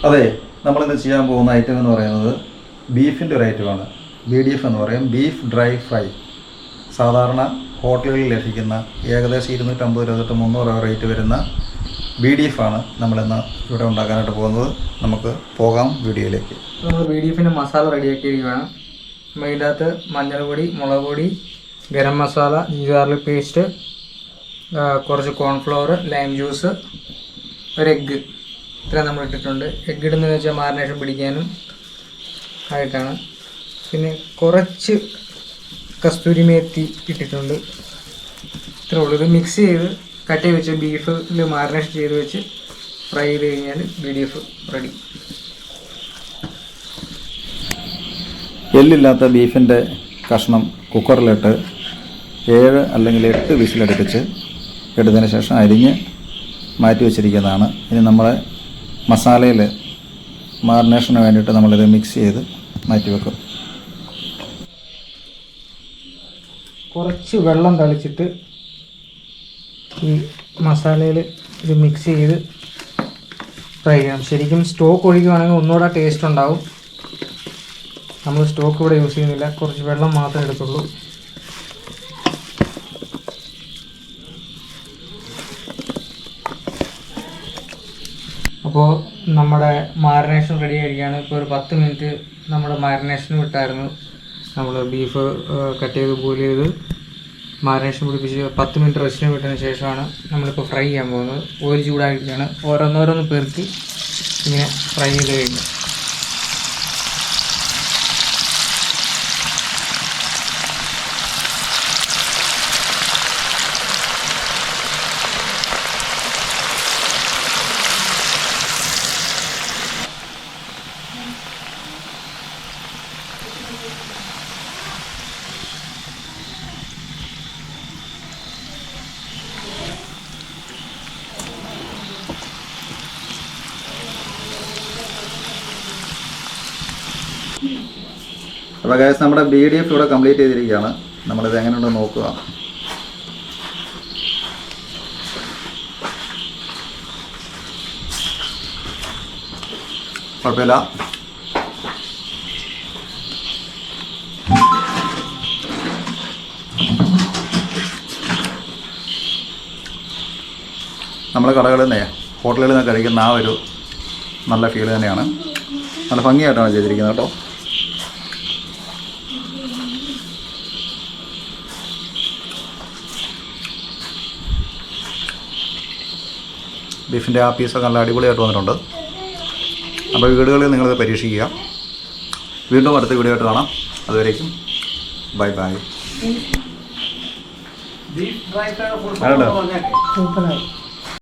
അതെ, നമ്മളിന്ന് ചെയ്യാൻ പോകുന്ന ഐറ്റം എന്ന് പറയുന്നത് ബീഫിൻ്റെ ഒരു ഐറ്റമാണ്. BDF എന്ന് പറയും, ബീഫ് ഡ്രൈ ഫ്രൈ. സാധാരണ ഹോട്ടലുകളിൽ ലഭിക്കുന്ന ഏകദേശം 250 രൂപ തൊട്ട് 300 രൂപ റേറ്റ് വരുന്ന BDF ആണ് നമ്മളിന്ന് ഇവിടെ ഉണ്ടാക്കാനായിട്ട് പോകുന്നത്. നമുക്ക് പോകാം വീഡിയോയിലേക്ക്. നമ്മൾ BDFിൻ്റെ മസാല റെഡിയാക്കിയിരിക്കുകയാണ്. ഇതിൻ്റെ അകത്ത് മഞ്ഞൾപ്പൊടി, മുളക് പൊടി, garam masala, ginger garlic paste, കുറച്ച് കോൺഫ്ലവർ, ലൈം ജ്യൂസ്, ഒരു എഗ്ഗ്, ഇത്രയും നമ്മൾ ഇട്ടിട്ടുണ്ട്. എഗ്ഗ് ഇടുന്നതെന്ന് വെച്ചാൽ മാരിനേഷൻ പിടിക്കാനും ആയിട്ടാണ്. പിന്നെ കുറച്ച് കസ്തൂരി മേത്തി ഇട്ടിട്ടുണ്ട്. ഇത്രേ ഉള്ളൂ. ഇത് മിക്സ് ചെയ്ത് കട്ടി വെച്ച് ബീഫിൽ മാരിനേഷൻ ചെയ്ത് വെച്ച് ഫ്രൈ ചെയ്ത് കഴിഞ്ഞാൽ BDF റെഡി. എല്ലില്ലാത്ത ബീഫിൻ്റെ കഷ്ണം കുക്കറിലിട്ട് 7 അല്ലെങ്കിൽ 8 വിസിലടുപ്പിച്ച് എടുത്തതിന് ശേഷം അരിഞ്ഞ് മാറ്റി വെച്ചിരിക്കുന്നതാണ്. ഇനി നമ്മൾ മസാലയിൽ മാറിനേഷന് വേണ്ടിയിട്ട് നമ്മളിത് മിക്സ് ചെയ്ത് മാറ്റി വെക്കും. കുറച്ച് വെള്ളം തളിച്ചിട്ട് ഈ മസാലയിൽ ഇത് മിക്സ് ചെയ്ത് ഫ്രൈ ചെയ്യണം. ശരിക്കും സ്റ്റോക്ക് ഒഴിക്കുകയാണെങ്കിൽ ഒന്നുകൂടെ ടേസ്റ്റ് ഉണ്ടാവും. നമ്മൾ സ്റ്റോക്ക് ഇവിടെ യൂസ് ചെയ്യുന്നില്ല, കുറച്ച് വെള്ളം മാത്രമേ എടുത്തുള്ളൂ. അപ്പോൾ നമ്മുടെ മാരിനേഷൻ റെഡി ആയിരിക്കുകയാണ്. ഇപ്പോൾ ഒരു 10 മിനിറ്റ് നമ്മൾ മാരിനേഷന് വിട്ടായിരുന്നു. നമ്മൾ ബീഫ് കട്ട് ചെയ്ത് ബോയിൽ ചെയ്ത് മാരിനേഷൻ പിടിപ്പിച്ച് 10 മിനിറ്റ് റെസ്റ്റിന് വിട്ടതിന് ശേഷമാണ് നമ്മളിപ്പോൾ ഫ്രൈ ചെയ്യാൻ പോകുന്നത്. ഓയിൽ ചൂടാക്കിയാണ് ഓരോന്നോരോന്ന് പെറുക്കി ഇങ്ങനെ ഫ്രൈ ചെയ്ത് കഴിഞ്ഞു. അപ്പോൾ ഗൈസ്, നമ്മുടെ BDF ഇവിടെ കംപ്ലീറ്റ് ചെയ്തിരിക്കുകയാണ്. നമ്മളിത് എങ്ങനെയുണ്ടെന്ന് നോക്കുക. കുഴപ്പമില്ല. നമ്മൾ കടകളിൽ നിന്നേ ഹോട്ടലുകളിൽ നിന്ന് കഴിക്കുന്ന ആ ഒരു നല്ല ഫീൽ തന്നെയാണ്. നല്ല ഭംഗിയായിട്ടാണ് ചെയ്തിരിക്കുന്നത് കേട്ടോ. ബീഫിൻ്റെ ആ പീസൊക്കെ നല്ല അടിപൊളിയായിട്ട് വന്നിട്ടുണ്ട്. അപ്പോൾ വീടുകളിൽ നിങ്ങളിത് പരീക്ഷിക്കുക. വീണ്ടും അടുത്ത വീഡിയോ ആയിട്ട് കാണാം. അതുവരേക്കും ബൈ ബൈ.